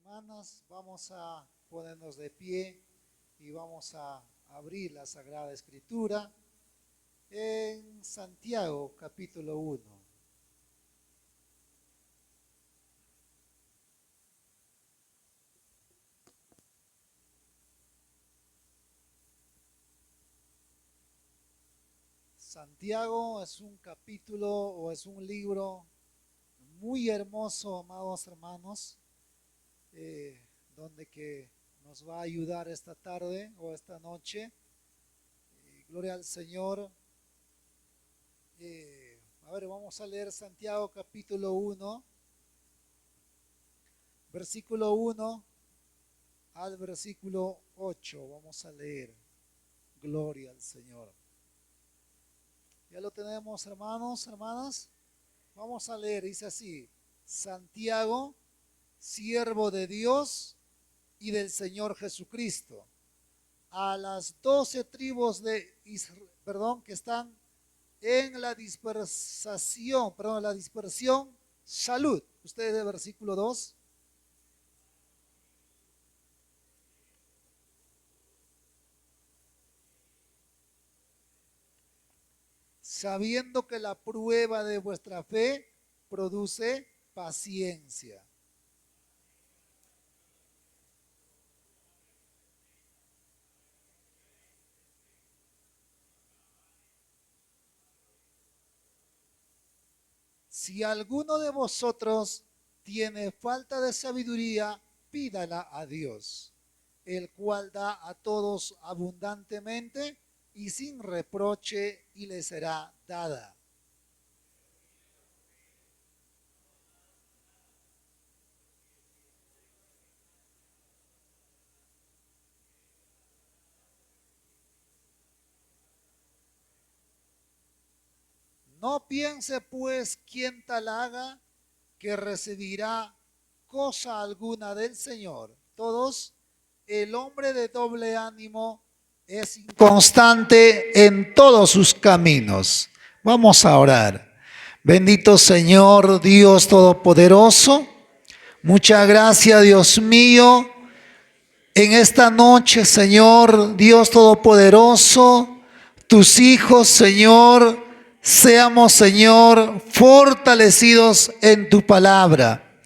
hermanas, vamos a ponernos de pie y vamos a abrir la Sagrada Escritura en Santiago capítulo 1. Santiago es un capítulo o es un libro muy hermoso, amados hermanos, donde que nos va a ayudar esta tarde o esta noche. Gloria al Señor. Vamos a leer Santiago capítulo 1, versículo 1 al versículo 8. Vamos a leer. Gloria al Señor. Ya lo tenemos, hermanos, hermanas. Vamos a leer, dice así: Santiago, siervo de Dios y del Señor Jesucristo, a las 12 tribus de Israel, que están en la dispersión, salud. Ustedes del versículo 2. Sabiendo que la prueba de vuestra fe produce paciencia. Si alguno de vosotros tiene falta de sabiduría, pídala a Dios, el cual da a todos abundantemente y sin reproche, y le será dada. No piense pues quien tal haga que recibirá cosa alguna del Señor. Todos, el hombre de doble ánimo es inconstante en todos sus caminos. Vamos a orar. Bendito Señor, Dios Todopoderoso, muchas gracias, Dios mío, en esta noche, Señor, Dios Todopoderoso, tus hijos, Señor, seamos, Señor, fortalecidos en tu palabra,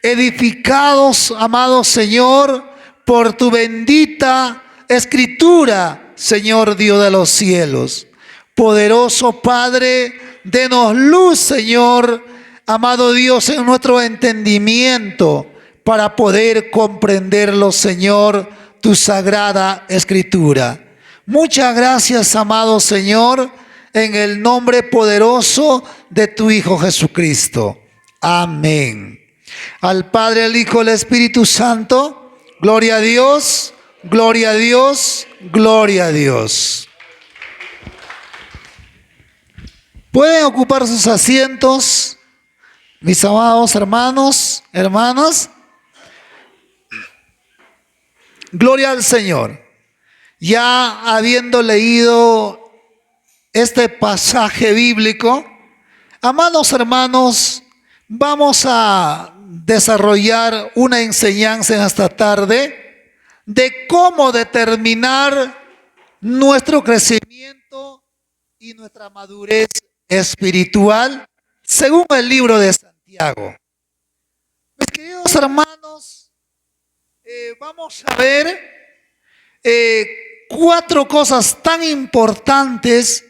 edificados, amado Señor, por tu bendita Escritura, Señor Dios de los cielos. Poderoso Padre, denos luz, Señor, amado Dios, en nuestro entendimiento, para poder comprenderlo, Señor, tu sagrada Escritura. Muchas gracias, amado Señor, en el nombre poderoso de tu Hijo Jesucristo. Amén. Al Padre, al Hijo, al Espíritu Santo, gloria a Dios, gloria a Dios, gloria a Dios. Pueden ocupar sus asientos, mis amados hermanos, hermanas. Gloria al Señor. Ya habiendo leído este pasaje bíblico, amados hermanos, vamos a desarrollar una enseñanza en esta tarde de cómo determinar nuestro crecimiento y nuestra madurez espiritual según el libro de Santiago. Mis queridos hermanos, vamos a ver 4 cosas tan importantes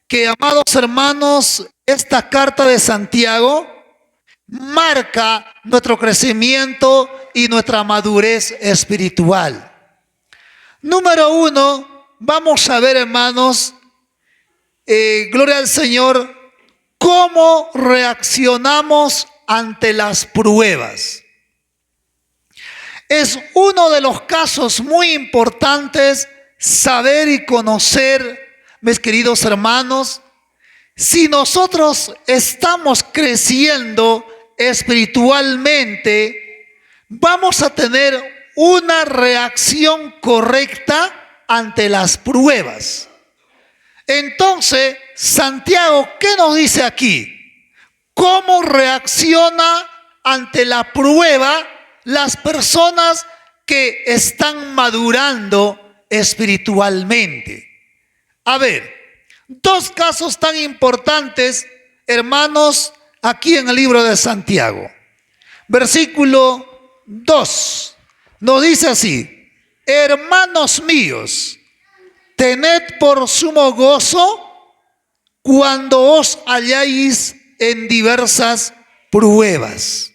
que, amados hermanos, esta carta de Santiago marca nuestro crecimiento y nuestra madurez espiritual. Número 1, vamos a ver, hermanos, gloria al Señor, cómo reaccionamos ante las pruebas. Es uno de los casos muy importantes saber y conocer, mis queridos hermanos, si nosotros estamos creciendo espiritualmente, vamos a tener una reacción correcta ante las pruebas. Entonces, Santiago, ¿qué nos dice aquí? ¿Cómo reacciona ante la prueba las personas que están madurando espiritualmente. A ver, dos casos tan importantes, hermanos, aquí en el libro de Santiago. Versículo 2 nos dice así: hermanos míos, tened por sumo gozo cuando os halláis en diversas pruebas.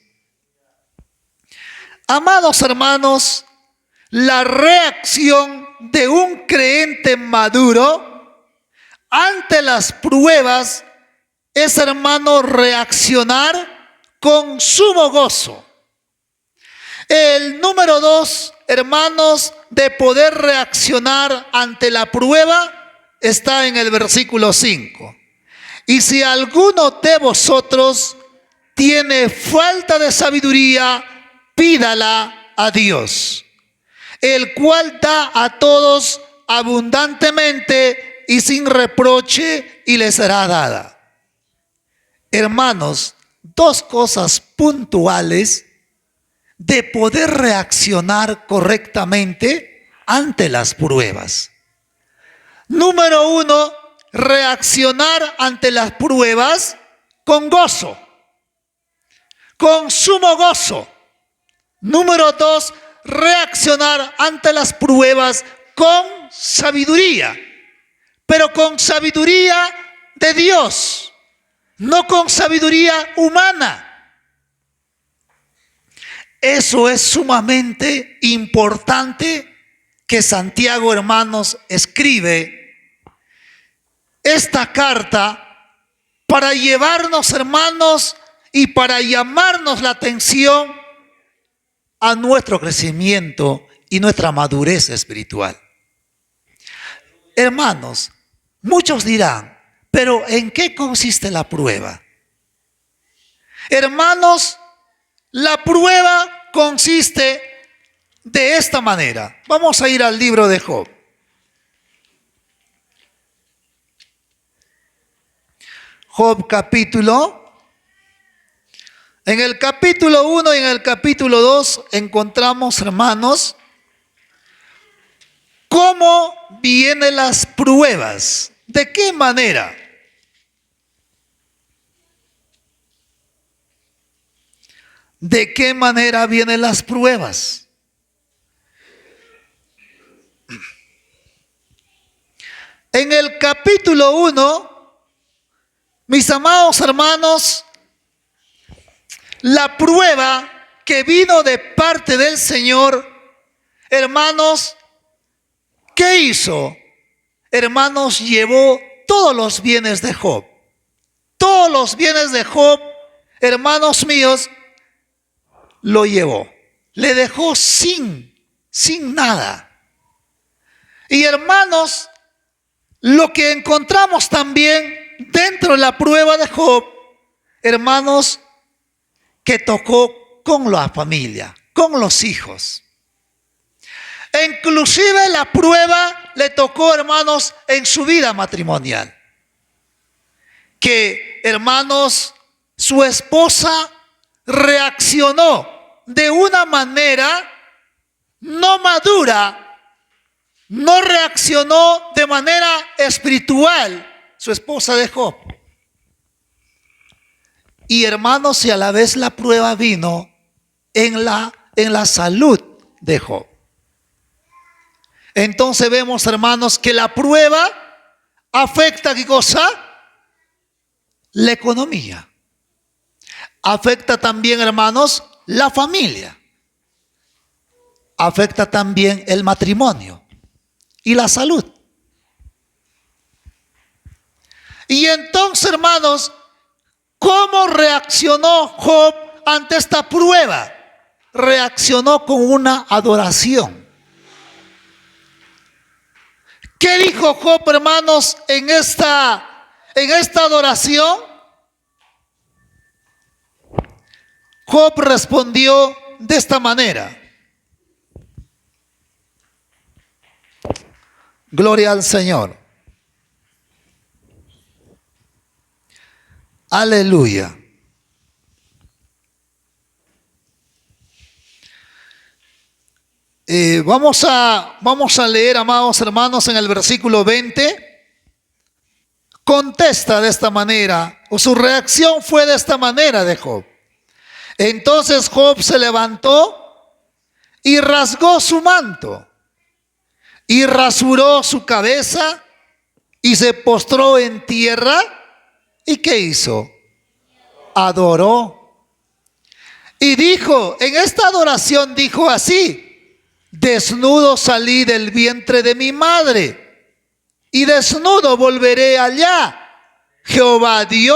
Amados hermanos, la reacción de un creyente maduro ante las pruebas es, hermano, reaccionar con sumo gozo. El número 2, hermanos, de poder reaccionar ante la prueba está en el versículo 5. Y si alguno de vosotros tiene falta de sabiduría, pídala a Dios, el cual da a todos abundantemente y sin reproche, y les será dada. Hermanos, dos cosas puntuales de poder reaccionar correctamente ante las pruebas. Número 1, reaccionar ante las pruebas con gozo, con sumo gozo. Número 2, reaccionar ante las pruebas con sabiduría, pero con sabiduría de Dios, no con sabiduría humana. Eso es sumamente importante que Santiago, hermanos, escribe esta carta para llevarnos, hermanos, y para llamarnos la atención a nuestro crecimiento y nuestra madurez espiritual. Hermanos, muchos dirán, pero ¿en qué consiste la prueba? Hermanos, la prueba consiste de esta manera. Vamos a ir al libro de Job. Job capítulo. En el capítulo 1 y en el capítulo 2 encontramos, hermanos, cómo vienen las pruebas. ¿De qué manera? ¿De qué manera vienen las pruebas? En el capítulo 1, mis amados hermanos, la prueba que vino de parte del Señor, hermanos, ¿qué hizo? Hermanos, llevó todos los bienes de Job. Todos los bienes de Job, hermanos míos, lo llevó. Le dejó sin nada. Y hermanos, lo que encontramos también dentro de la prueba de Job, hermanos, que tocó con la familia, con los hijos. E inclusive la prueba le tocó, hermanos, en su vida matrimonial. Que, hermanos, su esposa reaccionó de una manera no madura, no reaccionó de manera espiritual, su esposa de Job. Y hermanos, y a la vez la prueba vino en la salud de Job. Entonces vemos, hermanos, que la prueba afecta, ¿qué cosa? La economía. Afecta también, hermanos, la familia. Afecta también el matrimonio y la salud. Y entonces, hermanos, ¿cómo reaccionó Job ante esta prueba? Reaccionó con una adoración. ¿Qué dijo Job, hermanos, en esta adoración? Job respondió de esta manera. Gloria al Señor. Aleluya. Vamos a leer, amados hermanos, en el versículo 20. Contesta de esta manera, o su reacción fue de esta manera de Job. Entonces Job se levantó y rasgó su manto y rasuró su cabeza y se postró en tierra. ¿Y qué hizo? Adoró. Y dijo, en esta adoración dijo así: desnudo salí del vientre de mi madre y desnudo volveré allá. Jehová dio,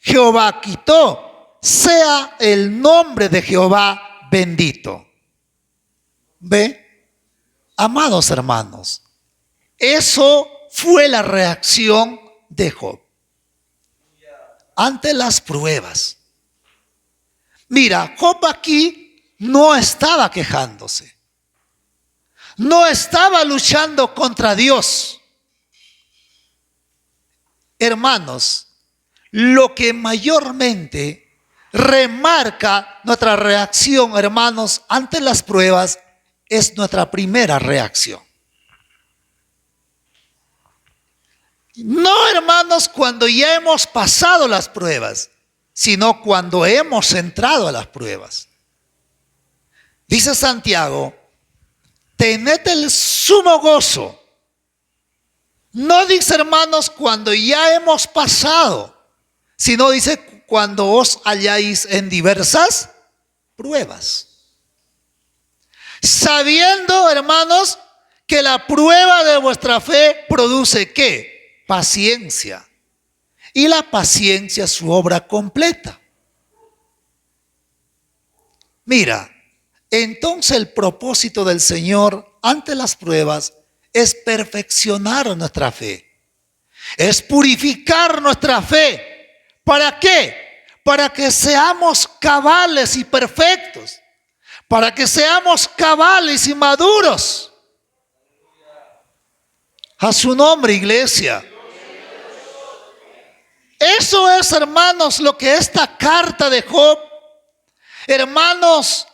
Jehová quitó, sea el nombre de Jehová bendito. ¿Ve? Amados hermanos, eso fue la reacción de Job ante las pruebas. Mira, Job aquí no estaba quejándose, no estaba luchando contra Dios. Hermanos, lo que mayormente remarca nuestra reacción, hermanos, ante las pruebas es nuestra primera reacción. No, hermanos, cuando ya hemos pasado las pruebas, sino cuando hemos entrado a las pruebas. Dice Santiago, tened el sumo gozo. No dice, hermanos, cuando ya hemos pasado, sino dice cuando os halláis en diversas pruebas. Sabiendo, hermanos, que la prueba de vuestra fe produce ¿qué? Paciencia. Y la paciencia su obra completa. Mira, entonces el propósito del Señor ante las pruebas es perfeccionar nuestra fe. Es purificar nuestra fe. ¿Para qué? Para que seamos cabales y perfectos. Para que seamos cabales y maduros. A su nombre, iglesia. Eso es, hermanos, lo que esta carta de Job, hermanos,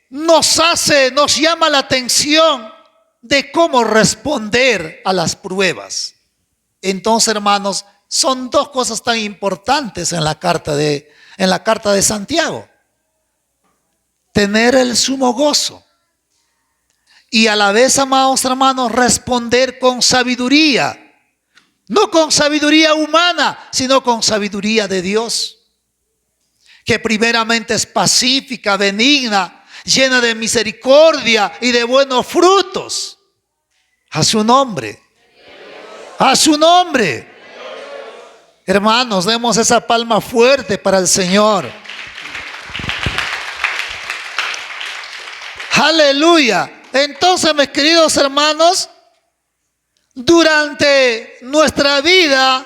nos llama la atención de cómo responder a las pruebas. Entonces, hermanos, son dos cosas tan importantes en la carta de Santiago. Tener el sumo gozo y a la vez, amados hermanos, responder con sabiduría. No con sabiduría humana, sino con sabiduría de Dios, que primeramente es pacífica, benigna, llena de misericordia y de buenos frutos. A su nombre. A su nombre. Hermanos, demos esa palma fuerte para el Señor. Aleluya. Entonces, mis queridos hermanos, durante nuestra vida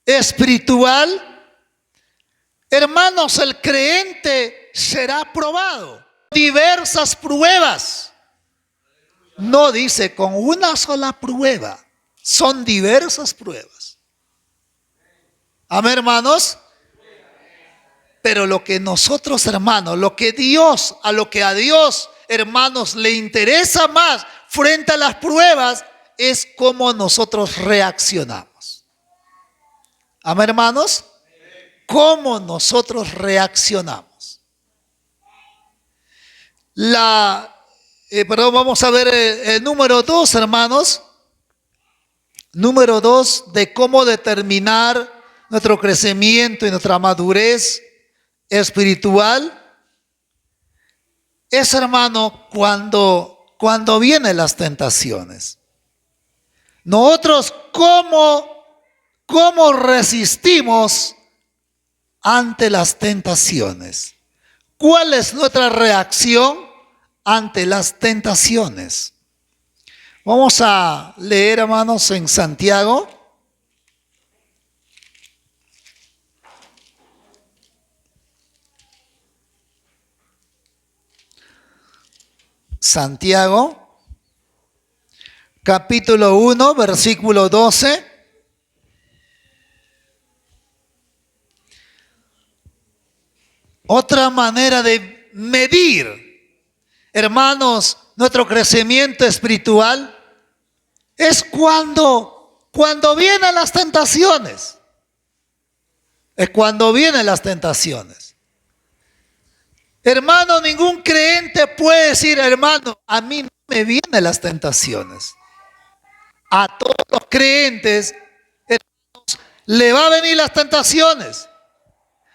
espiritual, hermanos, el creyente será probado. Diversas pruebas. No dice con una sola prueba, son diversas pruebas. Amén, hermanos. Pero lo que nosotros, hermanos, a lo que a Dios, hermanos, le interesa más frente a las pruebas es cómo nosotros reaccionamos. Amén, hermanos. Cómo nosotros reaccionamos. Vamos a ver el número 2, hermanos. Número 2 de cómo determinar nuestro crecimiento y nuestra madurez espiritual. Es, hermano, cuando vienen las tentaciones. Nosotros, ¿cómo resistimos ante las tentaciones? ¿Cuál es nuestra reacción ante las tentaciones? Vamos a leer, hermanos, en Santiago. Santiago, capítulo 1, versículo 12. Otra manera de medir hermanos, nuestro crecimiento espiritual es cuando vienen las tentaciones. Es cuando vienen las tentaciones. Hermano, ningún creyente puede decir, hermano, a mí no me vienen las tentaciones. A todos los creyentes, hermanos, le va a venir las tentaciones.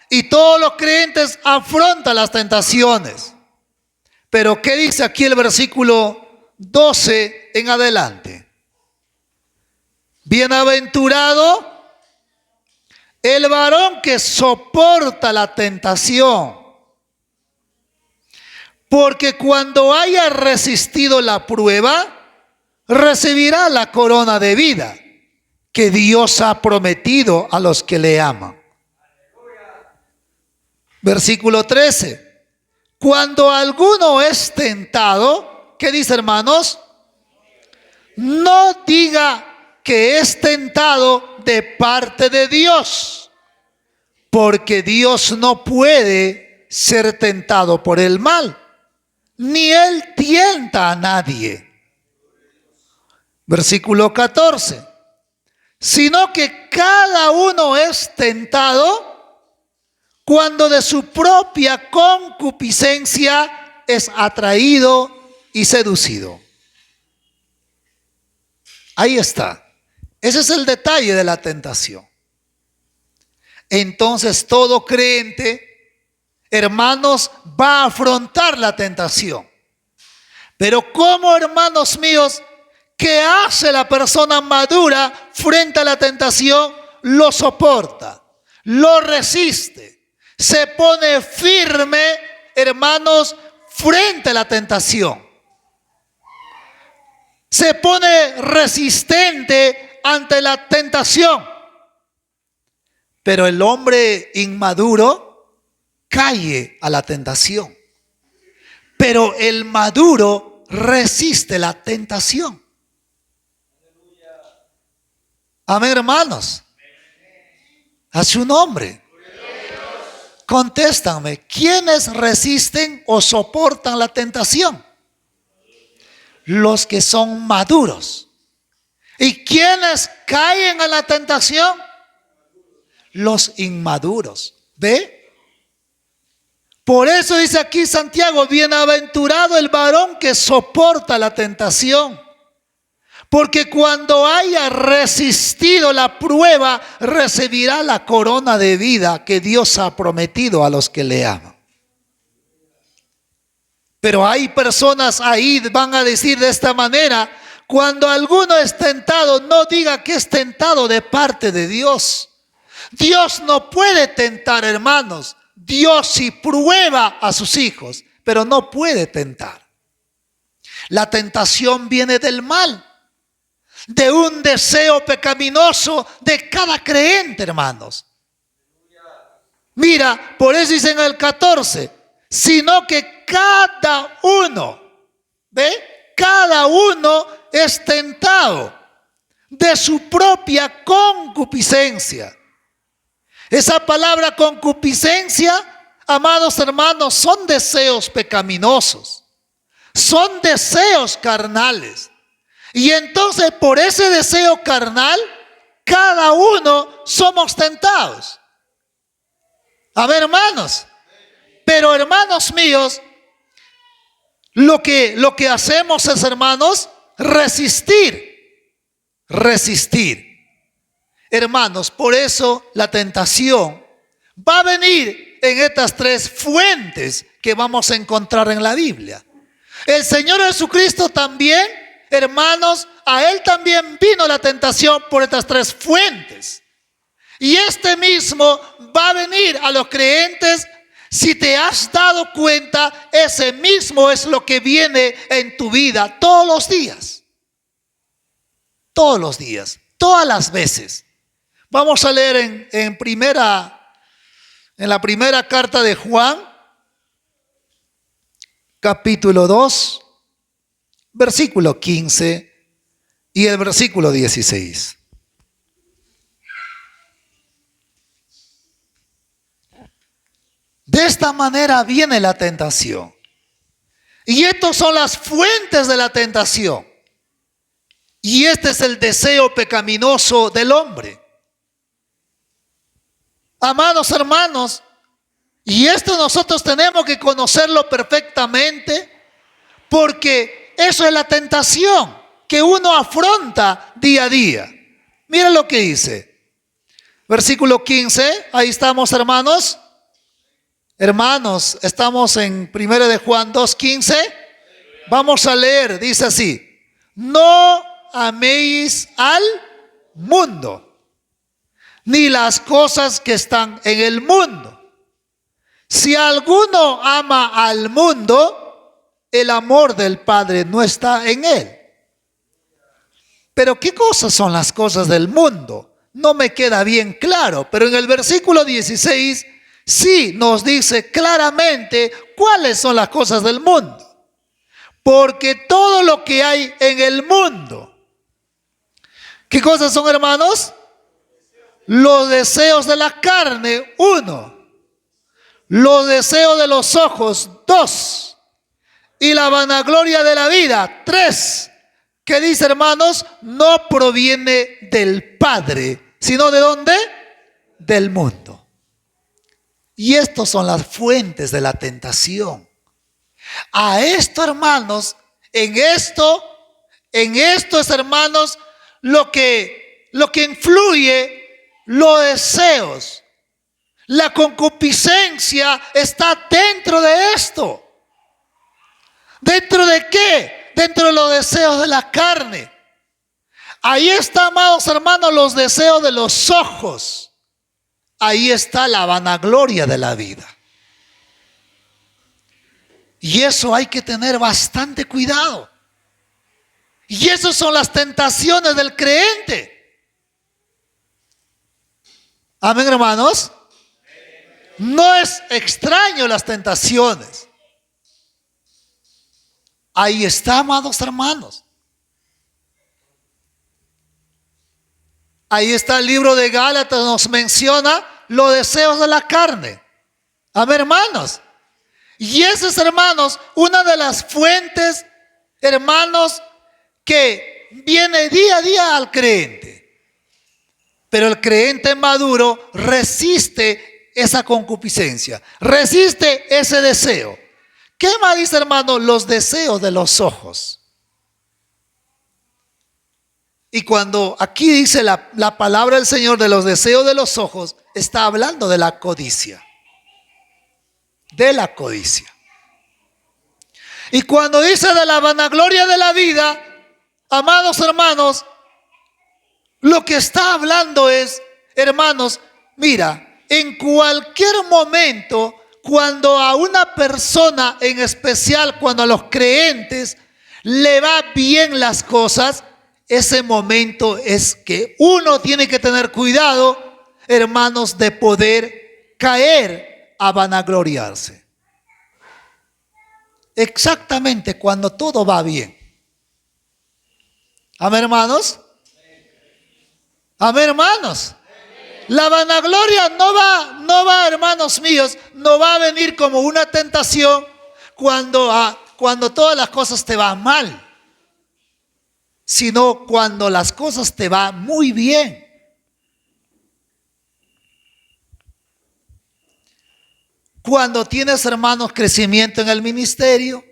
Y todos los creyentes afrontan las tentaciones. Pero ¿qué dice aquí el versículo 12 en adelante? Bienaventurado el varón que soporta la tentación, porque cuando haya resistido la prueba, recibirá la corona de vida que Dios ha prometido a los que le aman. Versículo 13. Cuando alguno es tentado, ¿qué dice, hermanos? No diga que es tentado de parte de Dios, porque Dios no puede ser tentado por el mal, ni Él tienta a nadie. Versículo 14. Sino que cada uno es tentado cuando de su propia concupiscencia es atraído y seducido. Ahí está. Ese es el detalle de la tentación. Entonces todo creyente, hermanos, va a afrontar la tentación. Pero ¿cómo, hermanos míos, qué hace la persona madura frente a la tentación? Lo soporta, lo resiste, se pone firme, hermanos, frente a la tentación. Se pone resistente ante la tentación. Pero el hombre inmaduro cae a la tentación. Pero el maduro resiste la tentación. Amén, hermanos. A su nombre. Contéstame, ¿quiénes resisten o soportan la tentación? Los que son maduros. ¿Y quiénes caen en la tentación? Los inmaduros. ¿Ve? Por eso dice aquí Santiago, bienaventurado el varón que soporta la tentación, porque cuando haya resistido la prueba, recibirá la corona de vida que Dios ha prometido a los que le aman. Pero hay personas ahí, van a decir de esta manera: cuando alguno es tentado, no diga que es tentado de parte de Dios. Dios no puede tentar, hermanos. Dios sí prueba a sus hijos, pero no puede tentar. La tentación viene del mal, de un deseo pecaminoso de cada creyente, hermanos. Mira, por eso dice en el 14, sino que cada uno, ¿ve? Cada uno es tentado de su propia concupiscencia. Esa palabra concupiscencia, amados hermanos, son deseos pecaminosos, son deseos carnales. Y entonces por ese deseo carnal, cada uno somos tentados. A ver, hermanos. Pero hermanos míos, lo que hacemos es, hermanos, resistir. Hermanos, por eso la tentación va a venir en estas tres fuentes que vamos a encontrar en la Biblia. El Señor Jesucristo también, hermanos, a Él también vino la tentación por estas tres fuentes. Y este mismo va a venir a los creyentes. Si te has dado cuenta, ese mismo es lo que viene en tu vida todos los días. Todos los días, todas las veces. Vamos a leer en la primera carta de Juan, capítulo 2, versículo 15 y el versículo 16. De esta manera viene la tentación. Y estas son las fuentes de la tentación. Y este es el deseo pecaminoso del hombre. Amados hermanos, y esto nosotros tenemos que conocerlo perfectamente, porque eso es la tentación que uno afronta día a día. Mira lo que dice. Versículo 15, ahí estamos, hermanos. Hermanos, estamos en 1 de Juan 2:15. Vamos a leer, dice así: no améis al mundo, ni las cosas que están en el mundo. Si alguno ama al mundo, el amor del Padre no está en él. Pero ¿qué cosas son las cosas del mundo? No me queda bien claro, pero en el versículo 16 sí nos dice claramente cuáles son las cosas del mundo. Porque todo lo que hay en el mundo, ¿qué cosas son, hermanos? Los deseos de la carne, 1. Los deseos de los ojos, 2. Y la vanagloria de la vida, 3. ¿Qué dice, hermanos? No proviene del Padre, sino ¿de dónde? Del mundo. Y estas son las fuentes de la tentación. A esto, hermanos, en esto es, hermanos, lo que influye los deseos. La concupiscencia está dentro de esto. ¿Dentro de qué? Dentro de los deseos de la carne. Ahí está, amados hermanos, los deseos de los ojos. Ahí está la vanagloria de la vida. Y eso hay que tener bastante cuidado. Y esas son las tentaciones del creyente. Amén, hermanos. No es extraño las tentaciones. Ahí está, amados hermanos. Ahí está el libro de Gálatas, nos menciona los deseos de la carne. Amén, hermanos. Y esa es, hermanos, una de las fuentes, hermanos, que viene día a día al creyente. Pero el creyente maduro resiste esa concupiscencia, resiste ese deseo. ¿Qué más dice, hermano? Los deseos de los ojos. Y cuando aquí dice la palabra del Señor de los deseos de los ojos, está hablando de la codicia. De la codicia. Y cuando dice de la vanagloria de la vida, amados hermanos, lo que está hablando es, hermanos, mira, en cualquier momento, cuando a una persona en especial, cuando a los creyentes le va bien las cosas, ese momento es que uno tiene que tener cuidado, hermanos, de poder caer a vanagloriarse. Exactamente cuando todo va bien. Amén, hermanos. Amén, hermanos. La vanagloria no va, hermanos míos, no va a venir como una tentación cuando todas las cosas te van mal, sino cuando las cosas te van muy bien. Cuando tienes, hermanos, crecimiento en el ministerio.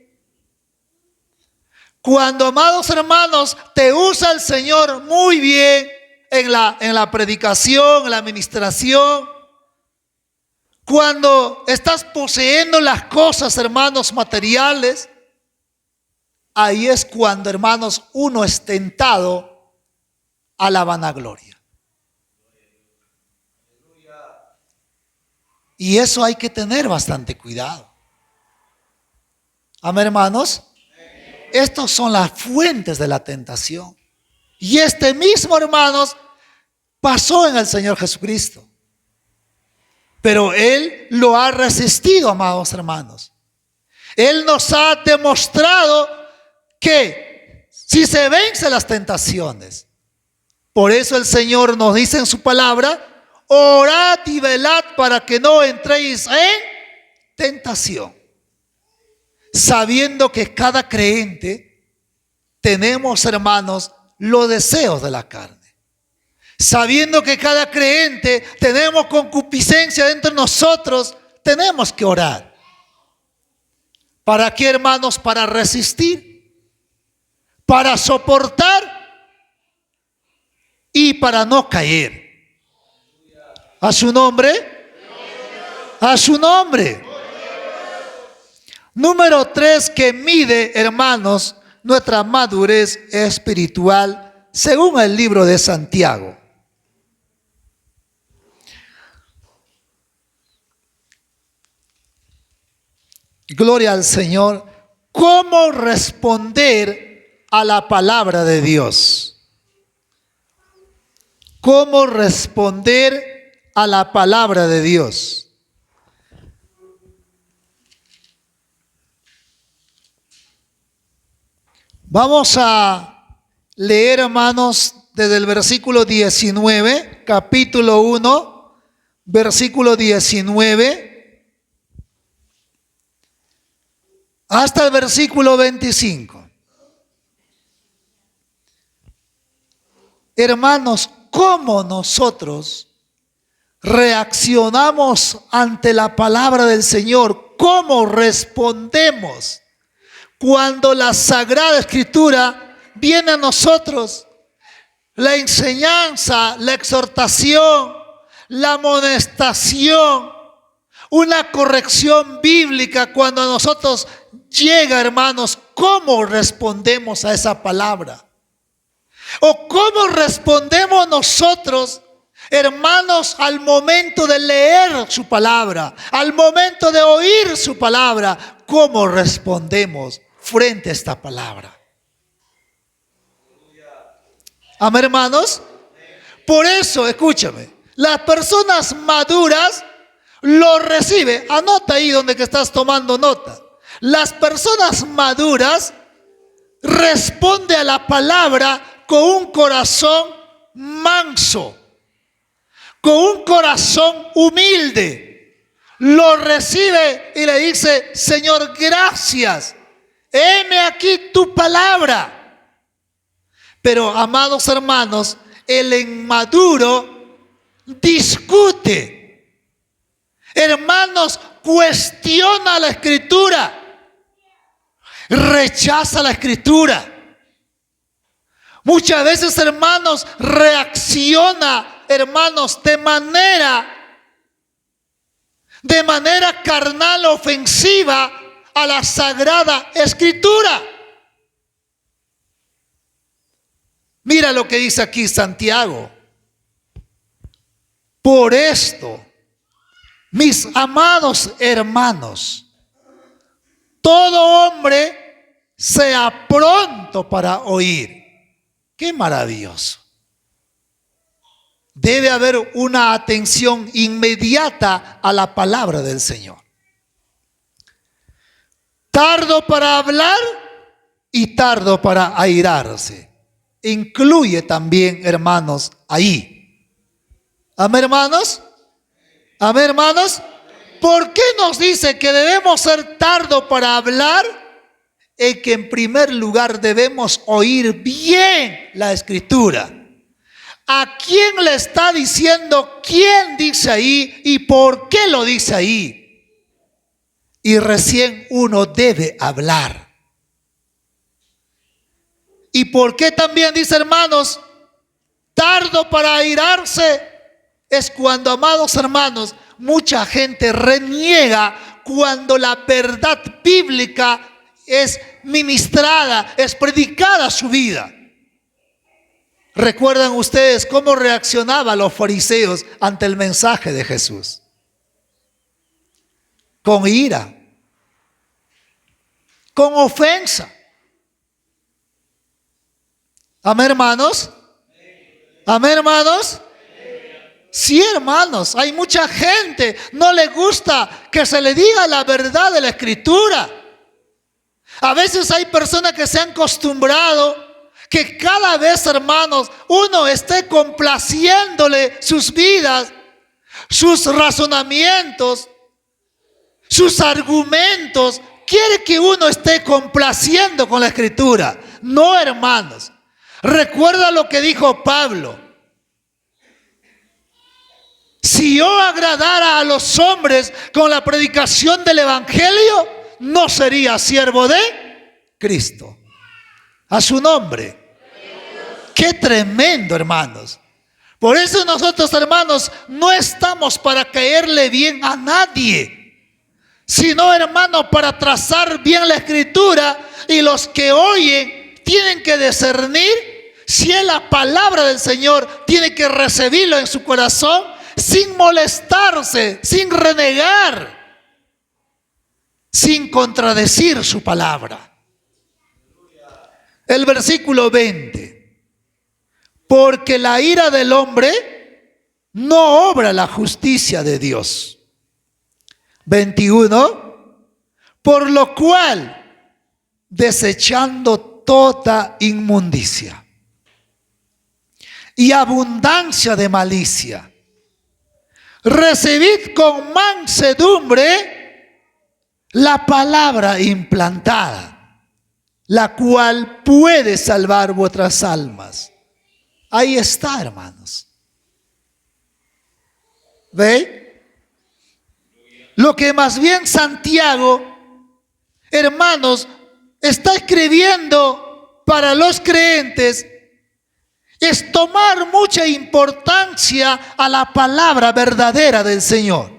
Cuando, amados hermanos, te usa el Señor muy bien en la predicación, en la administración. Cuando estás poseyendo las cosas, hermanos, materiales. Ahí es cuando, hermanos, uno es tentado a la vanagloria. Y eso hay que tener bastante cuidado. Amén, hermanos. Estas son las fuentes de la tentación. Y este mismo, hermanos, pasó en el Señor Jesucristo. Pero Él lo ha resistido, amados hermanos. Él nos ha demostrado que si se vence las tentaciones, por eso el Señor nos dice en su palabra: orad y velad para que no entréis en tentación. sabiendo que cada creyente tenemos, hermanos, los deseos de la carne. Sabiendo que cada creyente tenemos concupiscencia dentro de nosotros, tenemos que orar. ¿Para qué, hermanos? Para resistir, para soportar y para no caer. A su nombre. A su nombre. Número 3, que mide, hermanos, nuestra madurez espiritual según el libro de Santiago. Gloria al Señor. ¿Cómo responder a la palabra de Dios? ¿Cómo responder a la palabra de Dios? Vamos a leer, hermanos, desde el versículo 19, capítulo 1, versículo 19, hasta el versículo 25. Hermanos, ¿cómo nosotros reaccionamos ante la palabra del Señor? ¿Cómo respondemos cuando la Sagrada Escritura viene a nosotros? La enseñanza, la exhortación, la amonestación, una corrección bíblica cuando a nosotros llega, hermanos, ¿cómo respondemos a esa palabra? ¿O cómo respondemos nosotros, hermanos, al momento de leer su palabra, al momento de oír su palabra? ¿Cómo respondemos frente a esta palabra? Amén, hermanos. Por eso, escúchame, las personas maduras lo reciben. Anota ahí donde que estás tomando nota. Las personas maduras responden a la palabra con un corazón manso, con un corazón humilde. Lo recibe y le dice: Señor, gracias. Heme aquí tu palabra. Pero, amados hermanos, el inmaduro discute. Hermanos, cuestiona la Escritura. Rechaza la Escritura. Muchas veces, hermanos, reacciona, hermanos, de manera carnal, ofensiva a la Sagrada Escritura. Mira lo que dice aquí Santiago. Por esto, mis amados hermanos, todo hombre sea pronto para oír. ¡Qué maravilloso! Debe haber una atención inmediata a la palabra del Señor. Tardo para hablar y tardo para airarse. Incluye también, hermanos, ahí. ¿Amén, hermanos? ¿Amén, hermanos? ¿Por qué nos dice que debemos ser tardo para hablar? Es que en primer lugar debemos oír bien la Escritura. ¿A quién le está diciendo? ¿Quién dice ahí? ¿Y por qué lo dice ahí? Y recién uno debe hablar. ¿Y por qué también dice, hermanos, tardo para airarse? Es cuando, amados hermanos, mucha gente reniega cuando la verdad bíblica es ministrada, es predicada a su vida. ¿Recuerdan ustedes cómo reaccionaban los fariseos ante el mensaje de Jesús? Con ira, con ofensa. Amén, hermanos. Amén, hermanos. Sí, hermanos, hay mucha gente, no le gusta que se le diga la verdad de la Escritura. A veces hay personas que se han acostumbrado que cada vez, hermanos, uno esté complaciéndole sus vidas, sus razonamientos, sus argumentos, quiere que uno esté complaciendo con la Escritura. No, hermanos. Recuerda lo que dijo Pablo. Si yo agradara a los hombres con la predicación del Evangelio, no sería siervo de Cristo. A su nombre. Qué tremendo, hermanos. Por eso nosotros, hermanos, no estamos para caerle bien a nadie, sino, hermanos, para trazar bien la Escritura, y los que oyen tienen que discernir si es la palabra del Señor, tienen que recibirlo en su corazón sin molestarse, sin renegar, sin contradecir su palabra. El versículo 20. Porque la ira del hombre no obra la justicia de Dios. 21. Por lo cual, desechando toda inmundicia y abundancia de malicia, recibid con mansedumbre la palabra implantada, la cual puede salvar vuestras almas. Ahí está, hermanos. ¿Ve? Lo que más bien Santiago, hermanos, está escribiendo para los creyentes es tomar mucha importancia a la palabra verdadera del Señor.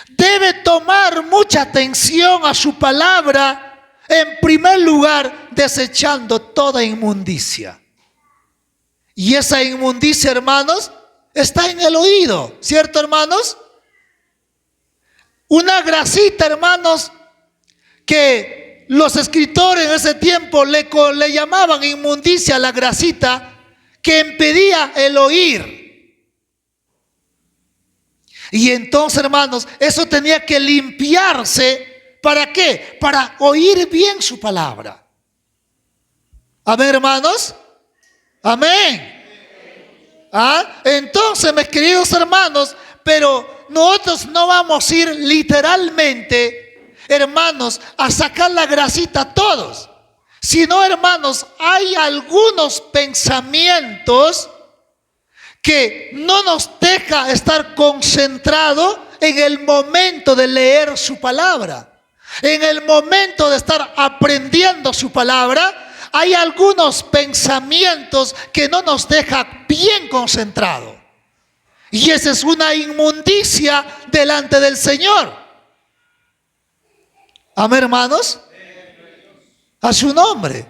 Debe tomar mucha atención a su palabra, en primer lugar, desechando toda inmundicia. Y esa inmundicia, hermanos, está en el oído, ¿cierto, hermanos? Una grasita, hermanos, que los escritores en ese tiempo le llamaban inmundicia a la grasita que impedía el oír. Y entonces, hermanos, eso tenía que limpiarse. ¿Para qué? Para oír bien su palabra. Amén, hermanos. Amén. Entonces, mis queridos hermanos, pero nosotros no vamos a ir literalmente, hermanos, a sacar la grasita a todos. Sino, hermanos, hay algunos pensamientos que no nos deja estar concentrados en el momento de leer su palabra. En el momento de estar aprendiendo su palabra, hay algunos pensamientos que no nos dejan bien concentrados. Y esa es una inmundicia delante del Señor. Amén, hermanos. A su nombre.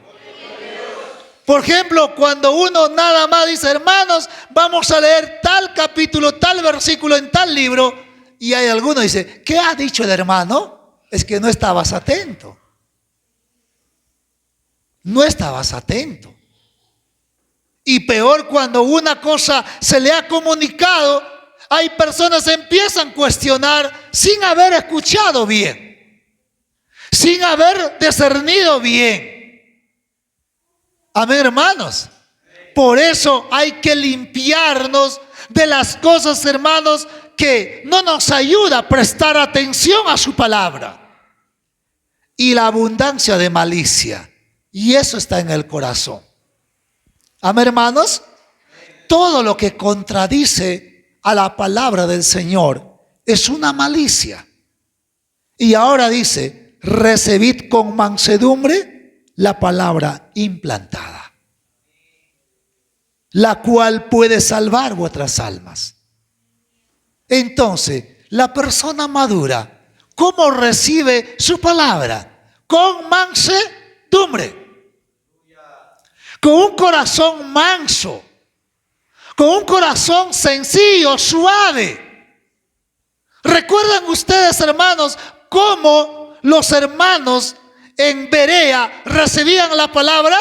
Por ejemplo, cuando uno nada más dice, hermanos, vamos a leer tal capítulo, tal versículo en tal libro, y hay alguno que dice, ¿qué ha dicho el hermano? Es que no estabas atento. No estabas atento. Y peor, cuando una cosa se le ha comunicado, hay personas que empiezan a cuestionar sin haber escuchado bien, sin haber discernido bien. Amén, hermanos. Por eso hay que limpiarnos de las cosas, hermanos, que no nos ayuda a prestar atención a su palabra. Y la abundancia de malicia. Y eso está en el corazón. Amén, hermanos. Todo lo que contradice a la palabra del Señor es una malicia. Y ahora dice, recibid con mansedumbre la palabra implantada, la cual puede salvar vuestras almas. Entonces, la persona madura, ¿cómo recibe su palabra? Con mansedumbre. Con un corazón manso, con un corazón sencillo, suave. ¿Recuerdan ustedes, hermanos, cómo los hermanos en Berea recibían la palabra?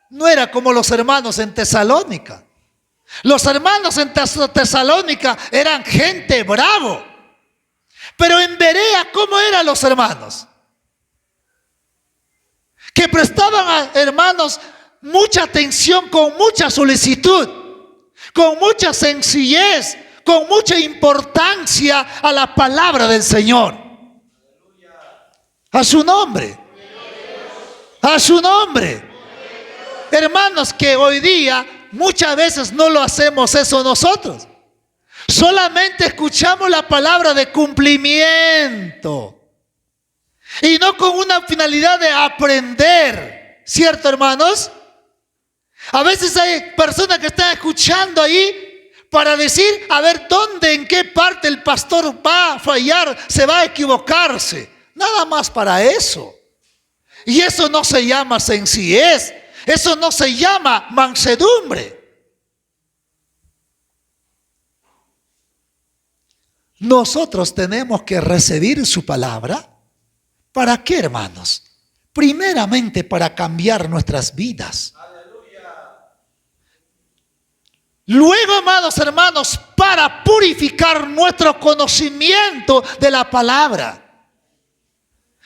No era como los hermanos en Tesalónica. Los hermanos en Tesalónica eran gente bravo. Pero en Berea, ¿cómo eran los hermanos? Que prestaban, hermanos, mucha atención, con mucha solicitud, con mucha sencillez, con mucha importancia a la palabra del Señor. A su nombre. A su nombre. Hermanos, que hoy día muchas veces no lo hacemos eso nosotros. Solamente escuchamos la palabra de cumplimiento. Y no con una finalidad de aprender. ¿Cierto, hermanos? A veces hay personas que están escuchando ahí para decir, a ver, ¿dónde, en qué parte el pastor va a fallar, se va a equivocarse? Nada más para eso. Y eso no se llama sencillez. Eso no se llama mansedumbre. Nosotros tenemos que recibir su palabra. ¿Para qué, hermanos? Primeramente para cambiar nuestras vidas. Luego, amados hermanos, para purificar nuestro conocimiento de la palabra.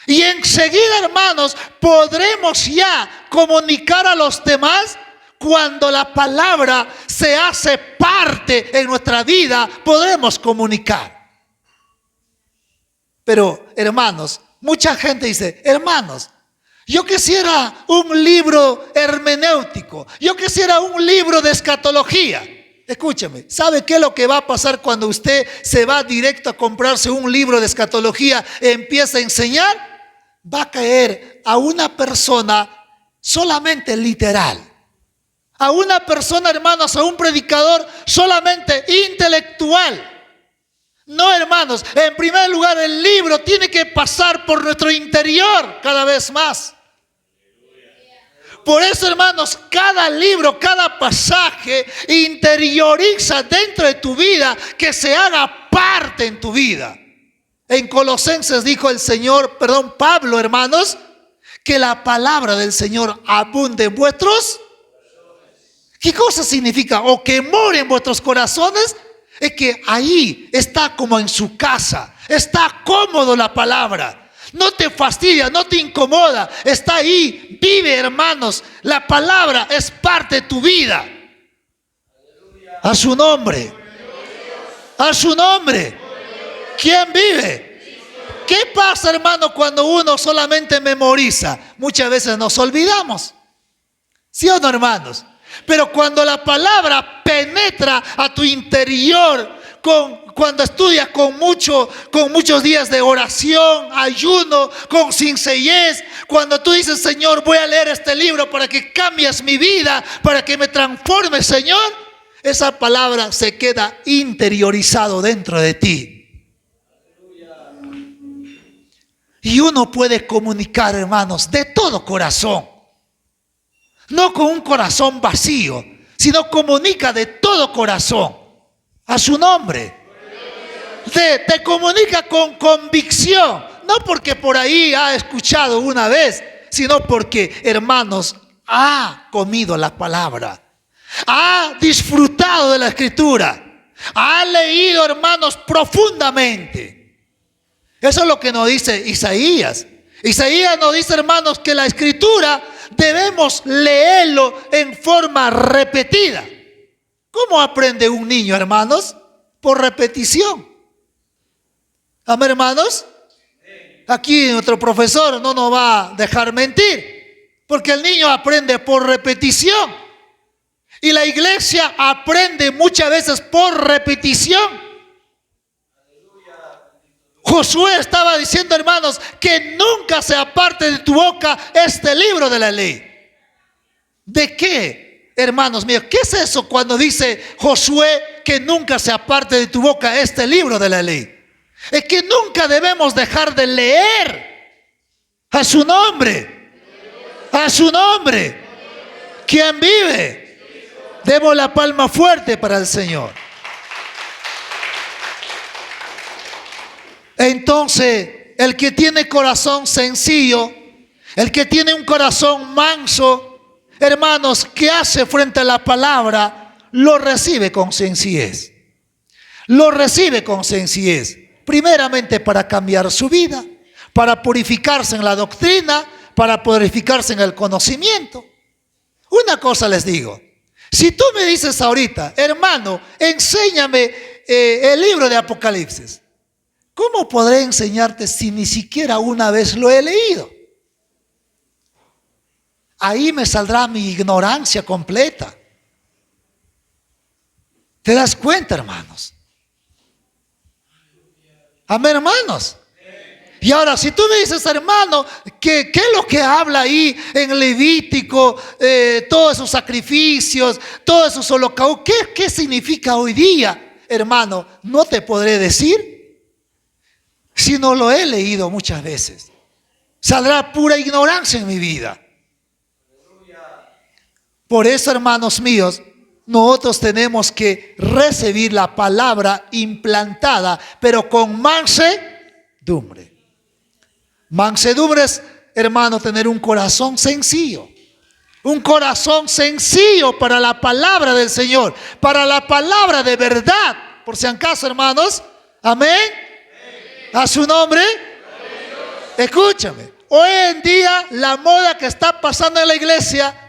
Y enseguida, hermanos, podremos ya comunicar a los demás cuando la palabra se hace parte en nuestra vida, podremos comunicar. Pero, hermanos, mucha gente dice, hermanos, yo quisiera un libro hermenéutico, yo quisiera un libro de escatología. Escúcheme, ¿sabe qué es lo que va a pasar cuando usted se va directo a comprarse un libro de escatología y empieza a enseñar? Va a caer a una persona solamente literal. A una persona, hermanos, a un predicador solamente intelectual. No, hermanos, en primer lugar el libro tiene que pasar por nuestro interior cada vez más. Por eso, hermanos, cada libro, cada pasaje interioriza dentro de tu vida, que se haga parte en tu vida. En Colosenses dijo Pablo, hermanos, que la palabra del Señor abunde en vuestros. ¿Qué cosa significa? O que more en vuestros corazones. Es que ahí está como en su casa. Está cómodo la palabra. No te fastidia, no te incomoda. Está ahí, vive, hermanos. La palabra es parte de tu vida. A su nombre. A su nombre. ¿Quién vive? ¿Qué pasa, hermano, cuando uno solamente memoriza? Muchas veces nos olvidamos. ¿Sí o no, hermanos? Pero cuando la palabra penetra a tu interior, cuando estudias con muchos días de oración, ayuno, con sencillez, cuando tú dices, Señor, voy a leer este libro para que cambies mi vida, para que me transformes, Señor, esa palabra se queda interiorizado dentro de ti. Y uno puede comunicar, hermanos, de todo corazón. No con un corazón vacío, sino comunica de todo corazón. A su nombre. Te comunica con convicción. No porque por ahí ha escuchado una vez, sino porque, hermanos, ha comido la palabra. Ha disfrutado de la escritura. Ha leído, hermanos, profundamente. Eso es lo que nos dice Isaías. Isaías nos dice, hermanos, que la escritura debemos leerlo en forma repetida. ¿Cómo aprende un niño, hermanos? Por repetición. ¿Amén, hermanos? Aquí nuestro profesor no nos va a dejar mentir, porque el niño aprende por repetición. Y la iglesia aprende muchas veces por repetición. Josué estaba diciendo, hermanos, que nunca se aparte de tu boca este libro de la ley. ¿De qué, hermanos míos? ¿Qué es eso cuando dice Josué que nunca se aparte de tu boca este libro de la ley? Es que nunca debemos dejar de leer. A su nombre. A su nombre. ¿Quién vive? Demos la palma fuerte para el Señor. Entonces, el que tiene corazón sencillo, el que tiene un corazón manso, hermanos, ¿qué hace frente a la palabra? Lo recibe con sencillez. Lo recibe con sencillez. Primeramente para cambiar su vida, para purificarse en la doctrina, para purificarse en el conocimiento. Una cosa les digo. Si tú me dices ahorita, hermano, enséñame el libro de Apocalipsis. ¿Cómo podré enseñarte si ni siquiera una vez lo he leído? Ahí me saldrá mi ignorancia completa. ¿Te das cuenta, hermanos? Amén, hermanos. Y ahora, si tú me dices, hermano, ¿qué es lo que habla ahí en Levítico? Todos esos sacrificios, todos esos holocaustos. ¿Qué significa hoy día? Hermano, no te podré decir si no lo he leído muchas veces. Saldrá pura ignorancia en mi vida. Por eso, hermanos míos, nosotros tenemos que recibir la palabra implantada, pero con mansedumbre. Mansedumbre es, hermano, tener un corazón sencillo. Un corazón sencillo para la palabra del Señor, para la palabra de verdad. Por si acaso, hermanos, amén. A su nombre. Escúchame, hoy en día la moda que está pasando en la iglesia,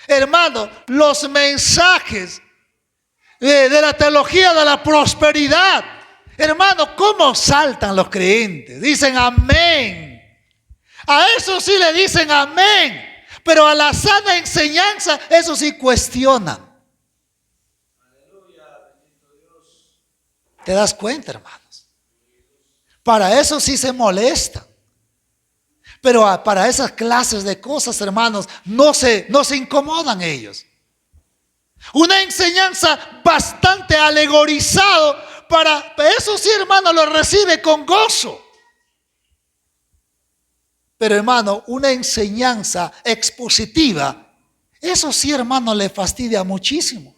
hermano, los mensajes de la teología de la prosperidad, hermano, ¿cómo saltan los creyentes? Dicen amén. A eso sí le dicen amén, pero a la sana enseñanza, eso sí cuestionan. ¿Te das cuenta, hermanos? Para eso sí se molestan. Pero para esas clases de cosas, hermanos, no se incomodan ellos. Una enseñanza bastante alegorizado, para eso sí, hermano, lo recibe con gozo. Pero, hermano, una enseñanza expositiva, eso sí, hermano, le fastidia muchísimo.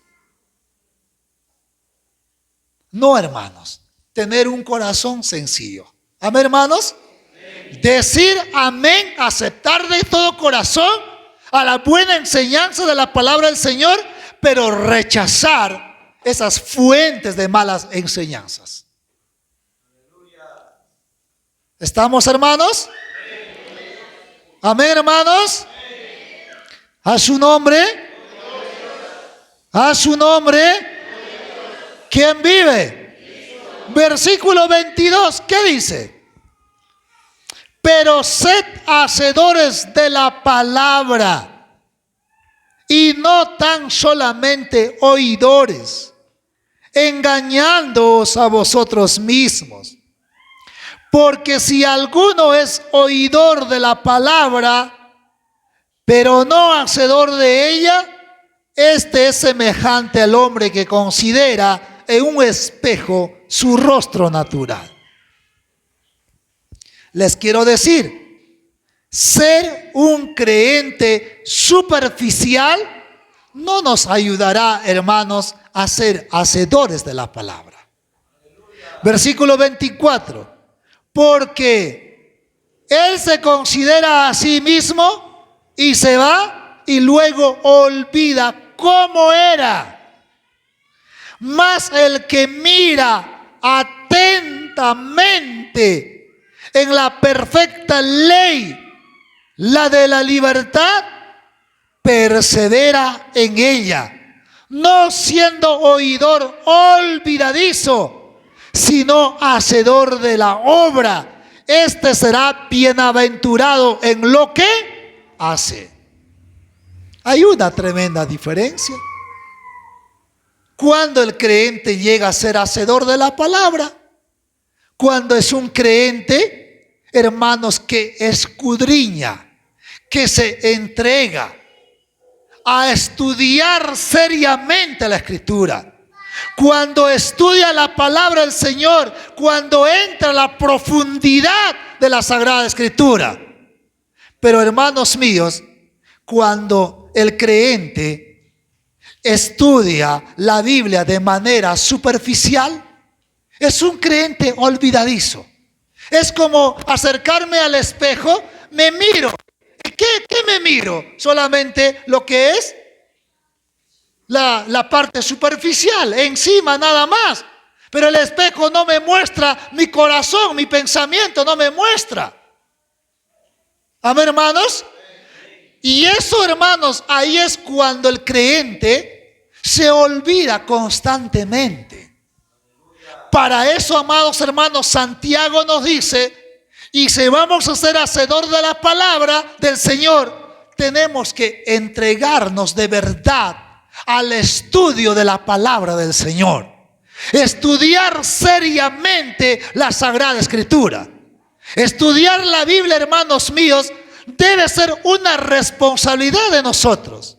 No, hermanos, tener un corazón sencillo. Amén, hermanos. Decir amén, aceptar de todo corazón a la buena enseñanza de la palabra del Señor, pero rechazar esas fuentes de malas enseñanzas. ¿Estamos, hermanos? Amén, hermanos. A su nombre. A su nombre. ¿Quién vive? Versículo 22, ¿qué dice? Pero sed hacedores de la palabra y no tan solamente oidores, engañándoos a vosotros mismos. Porque si alguno es oidor de la palabra, pero no hacedor de ella, este es semejante al hombre que considera en un espejo su rostro natural. Les quiero decir, ser un creyente superficial no nos ayudará, hermanos, a ser hacedores de la palabra. Versículo 24. Porque él se considera a sí mismo y se va y luego olvida cómo era. Mas el que mira atentamente en la perfecta ley, la de la libertad, persevera en ella, no siendo oidor olvidadizo, sino hacedor de la obra. Este será bienaventurado en lo que hace. Hay una tremenda diferencia. Cuando el creyente llega a ser hacedor de la palabra, cuando es un creyente, hermanos, que escudriña, que se entrega a estudiar seriamente la Escritura. Cuando estudia la palabra del Señor, cuando entra a la profundidad de la Sagrada Escritura. Pero, hermanos míos, cuando el creyente estudia la Biblia de manera superficial, es un creyente olvidadizo. Es como acercarme al espejo, me miro. ¿Qué me miro? Solamente lo que es la parte superficial, encima nada más. Pero el espejo no me muestra mi corazón, mi pensamiento no me muestra. Amén, hermanos. Y eso, hermanos, ahí es cuando el creyente se olvida constantemente. Para eso, amados hermanos, Santiago nos dice, y si vamos a ser hacedor de la palabra del Señor, tenemos que entregarnos de verdad al estudio de la palabra del Señor. Estudiar seriamente la Sagrada Escritura. Estudiar la Biblia, hermanos míos, debe ser una responsabilidad de nosotros.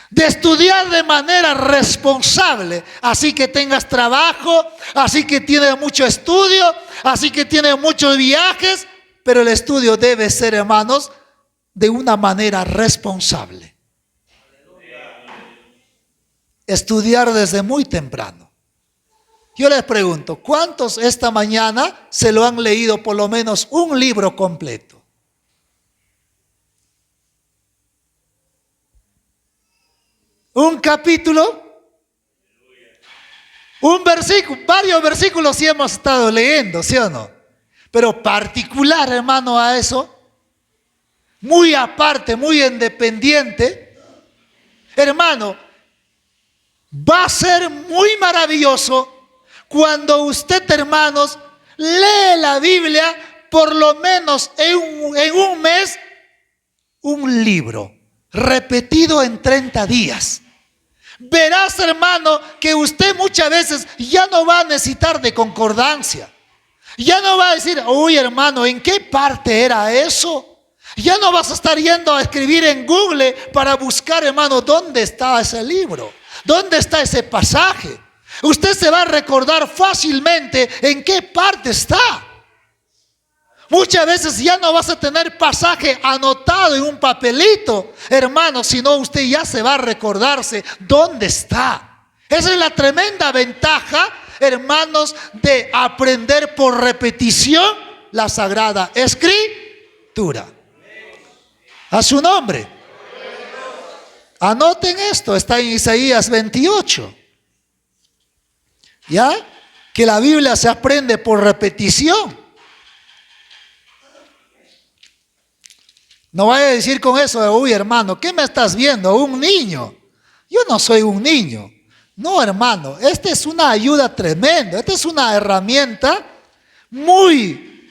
De estudiar de manera responsable, así que tengas trabajo, así que tienes mucho estudio, así que tienes muchos viajes, pero el estudio debe ser, hermanos, de una manera responsable. Estudiar desde muy temprano. Yo les pregunto, ¿cuántos esta mañana se lo han leído por lo menos un libro completo? Un capítulo, un versículo, varios versículos sí hemos estado leyendo, ¿sí o no? Pero particular, hermano, a eso, muy aparte, muy independiente, hermano, va a ser muy maravilloso cuando usted, hermanos, lee la Biblia por lo menos en un mes, un libro repetido en 30 días. Verás, hermano, que usted muchas veces ya no va a necesitar de concordancia. Ya no va a decir, uy, hermano, ¿en qué parte era eso? Ya no vas a estar yendo a escribir en Google para buscar, hermano, dónde está ese libro, dónde está ese pasaje. Usted se va a recordar fácilmente en qué parte está. Muchas veces ya no vas a tener pasaje anotado en un papelito, hermano, sino usted ya se va a recordarse dónde está. Esa es la tremenda ventaja, hermanos, de aprender por repetición la Sagrada Escritura. A su nombre. Anoten esto, está en Isaías 28. ¿Ya? Que la Biblia se aprende por repetición. No vaya a decir con eso, uy, hermano, ¿qué me estás viendo? Un niño. Yo no soy un niño. No, hermano, esta es una ayuda tremenda. Esta es una herramienta muy,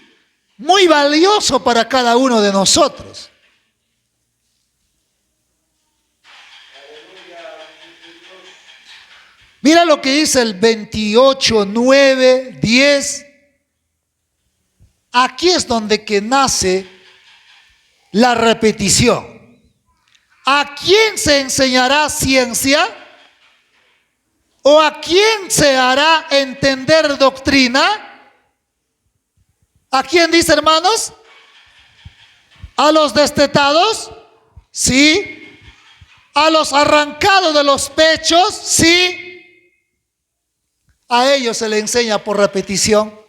muy valiosa para cada uno de nosotros. Mira lo que dice el 28, 9, 10. Aquí es donde que nace la repetición. ¿A quién se enseñará ciencia? ¿O a quién se hará entender doctrina? ¿A quién dice, hermanos? ¿A los destetados? Sí. ¿A los arrancados de los pechos? Sí. A ellos se le enseña por repetición.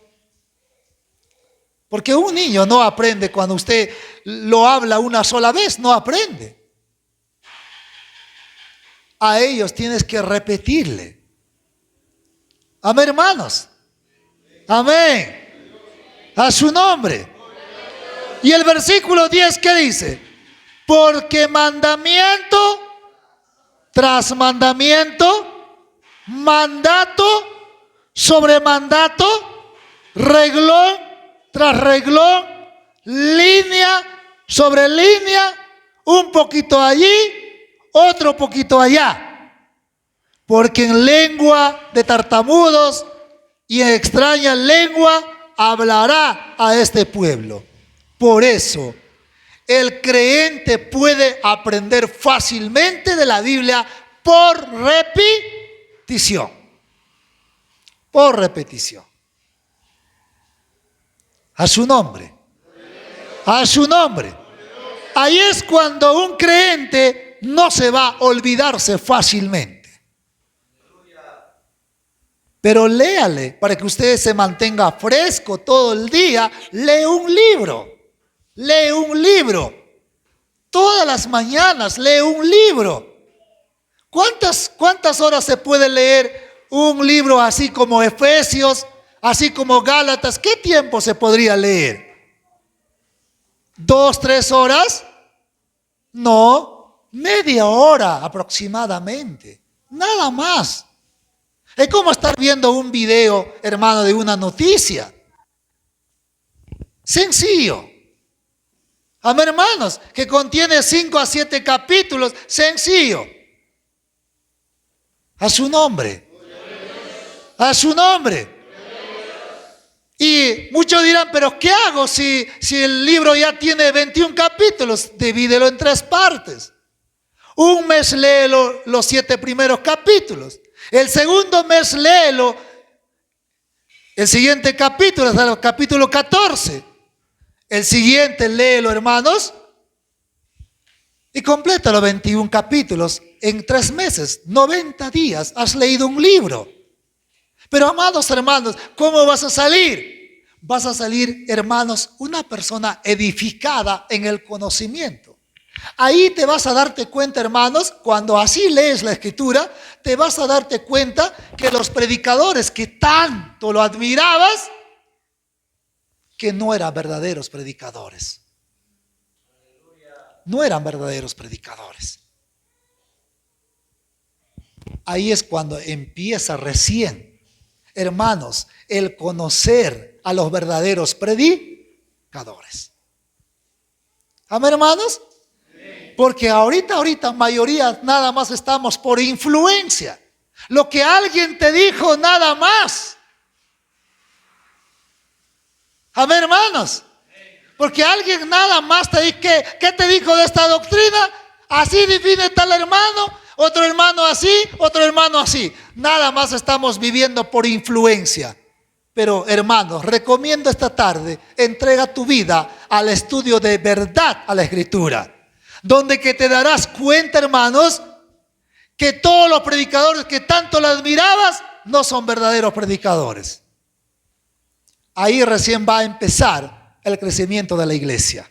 Porque un niño no aprende cuando usted lo habla una sola vez, no aprende. A ellos tienes que repetirle. Amén, hermanos. Amén. A su nombre. Y el versículo 10, ¿qué dice? Porque mandamiento tras mandamiento, mandato sobre mandato, reglón tras reglón, línea sobre línea, un poquito allí, otro poquito allá. Porque en lengua de tartamudos y en extraña lengua hablará a este pueblo. Por eso, el creyente puede aprender fácilmente de la Biblia por repetición. Por repetición. A su nombre. A su nombre. Ahí es cuando un creyente no se va a olvidarse fácilmente. Pero léale para que usted se mantenga fresco todo el día. Lee un libro. Lee un libro. Todas las mañanas lee un libro. ¿Cuántas horas se puede leer un libro así como Efesios, así como Gálatas? ¿Qué tiempo se podría leer? ¿2, 3 horas? No, media hora aproximadamente. Nada más. Es como estar viendo un video, hermano, de una noticia. Sencillo. Amén, hermanos, que contiene 5 a 7 capítulos. Sencillo. A su nombre. A su nombre. Y muchos dirán, pero ¿qué hago si el libro ya tiene 21 capítulos? Divídelo en 3 partes. Un mes léelo los 7 primeros capítulos. El segundo mes léelo el siguiente capítulo, hasta el capítulo 14. El siguiente léelo, hermanos, y completa los 21 capítulos en 3 meses. 90 días has leído un libro. Pero amados hermanos, ¿cómo vas a salir? Vas a salir, hermanos, una persona edificada en el conocimiento. Ahí te vas a darte cuenta, hermanos, cuando así lees la Escritura, te vas a darte cuenta que los predicadores que tanto lo admirabas, que no eran verdaderos predicadores. No eran verdaderos predicadores. Ahí es cuando empieza recién, hermanos, el conocer a los verdaderos predicadores. ¿Amén, hermanos? Porque ahorita mayoría nada más estamos por influencia. Lo que alguien te dijo nada más. Amén, hermanos. Porque alguien nada más te dijo, ¿qué te dijo de esta doctrina? Así define tal hermano, otro hermano así, otro hermano así. Nada más estamos viviendo por influencia. Pero hermanos, recomiendo esta tarde, entrega tu vida al estudio de verdad a la Escritura. Donde que te darás cuenta, hermanos, que todos los predicadores que tanto le admirabas no son verdaderos predicadores. Ahí recién va a empezar el crecimiento de la iglesia.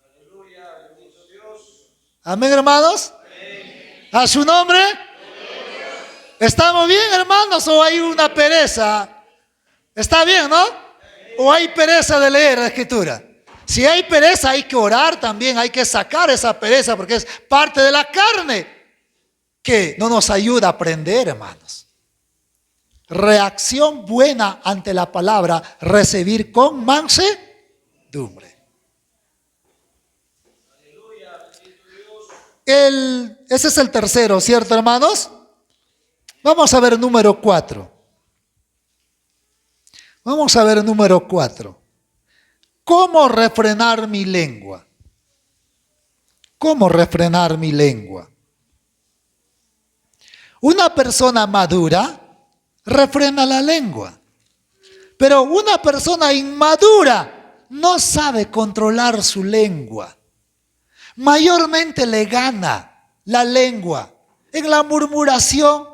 Aleluya, bendito Dios. Amén, hermanos. Amén. A su nombre. ¿Estamos bien, hermanos, o hay una pereza? ¿Está bien, no? ¿O hay pereza de leer la Escritura? Si hay pereza, hay que orar también, hay que sacar esa pereza porque es parte de la carne que no nos ayuda a aprender, hermanos. Reacción buena ante la palabra, recibir con mansedumbre. Ese es el tercero, ¿cierto, hermanos? Vamos a ver número 4. Vamos a ver número 4. ¿Cómo refrenar mi lengua? ¿Cómo refrenar mi lengua? Una persona madura refrena la lengua, pero una persona inmadura no sabe controlar su lengua. Mayormente le gana la lengua en la murmuración,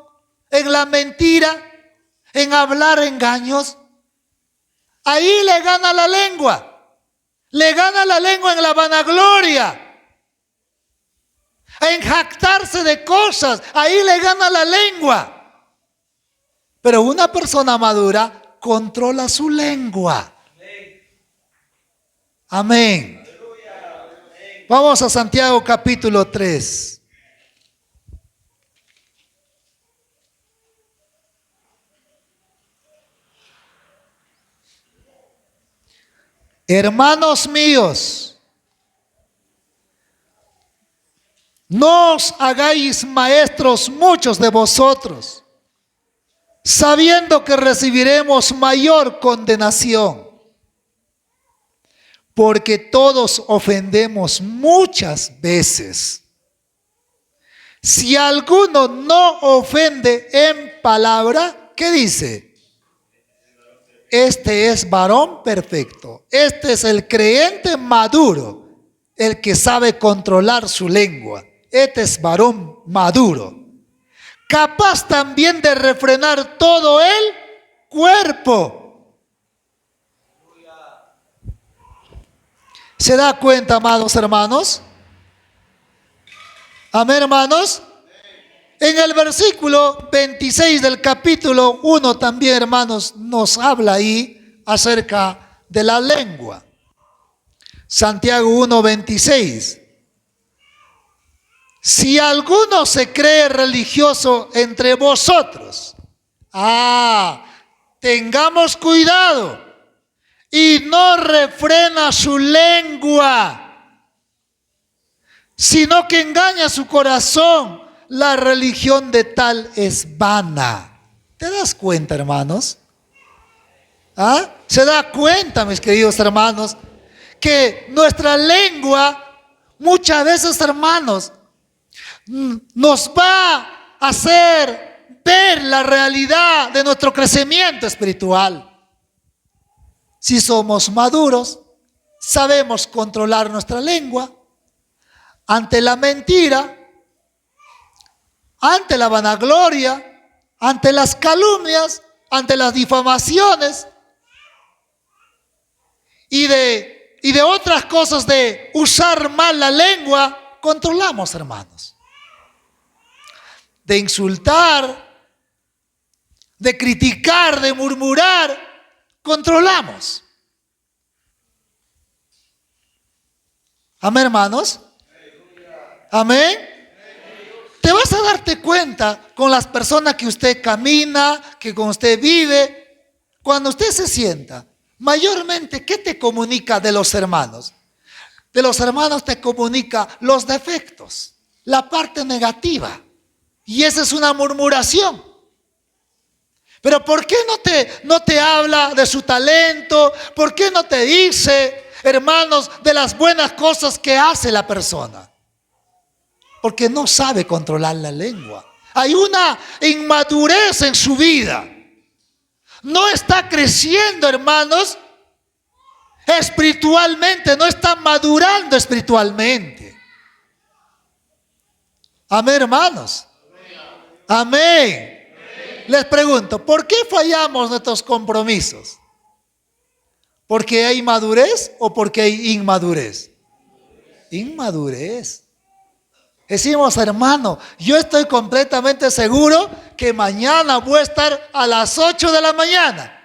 en la mentira, en hablar engaños. Ahí le gana la lengua. Le gana la lengua en la vanagloria, en jactarse de cosas. Ahí le gana la lengua. Pero una persona madura controla su lengua. Amén. Vamos a Santiago capítulo 3. Hermanos míos, no os hagáis maestros muchos de vosotros, sabiendo que recibiremos mayor condenación, porque todos ofendemos muchas veces. Si alguno no ofende en palabra, ¿qué dice? Este es varón perfecto. Este es el creyente maduro, el que sabe controlar su lengua. Este es varón maduro, capaz también de refrenar todo el cuerpo. ¿Se da cuenta, amados hermanos? Amén, hermanos. En el versículo 26 del capítulo 1 también, hermanos, nos habla ahí acerca de la lengua. Santiago 1:26. si alguno se cree religioso entre vosotros, tengamos cuidado y no refrena su lengua, sino que engaña su corazón. La religión de tal es vana. ¿Te das cuenta, hermanos? ¿Se da cuenta, mis queridos hermanos, que nuestra lengua muchas veces, hermanos, nos va a hacer ver la realidad de nuestro crecimiento espiritual? Si somos maduros, sabemos controlar nuestra lengua ante la mentira, ante la vanagloria, ante las calumnias, ante las difamaciones y de otras cosas, de usar mal la lengua, controlamos, hermanos. De insultar, de criticar, de murmurar, controlamos. Amén, hermanos. Amén. Te vas a darte cuenta con las personas que usted camina, que con usted vive, cuando usted se sienta, mayormente, ¿qué te comunica de los hermanos? De los hermanos te comunica los defectos, la parte negativa. Y esa es una murmuración. Pero ¿por qué no te habla de su talento? ¿Por qué no te dice, hermanos, de las buenas cosas que hace la persona? Porque no sabe controlar la lengua. Hay una inmadurez en su vida. No está creciendo, hermanos, espiritualmente. No está madurando espiritualmente. Amén, hermanos. Amén. Les pregunto, ¿por qué fallamos nuestros compromisos? ¿Porque hay madurez o porque hay inmadurez? Inmadurez. Decimos, hermano, yo estoy completamente seguro que mañana voy a estar a las 8 de la mañana.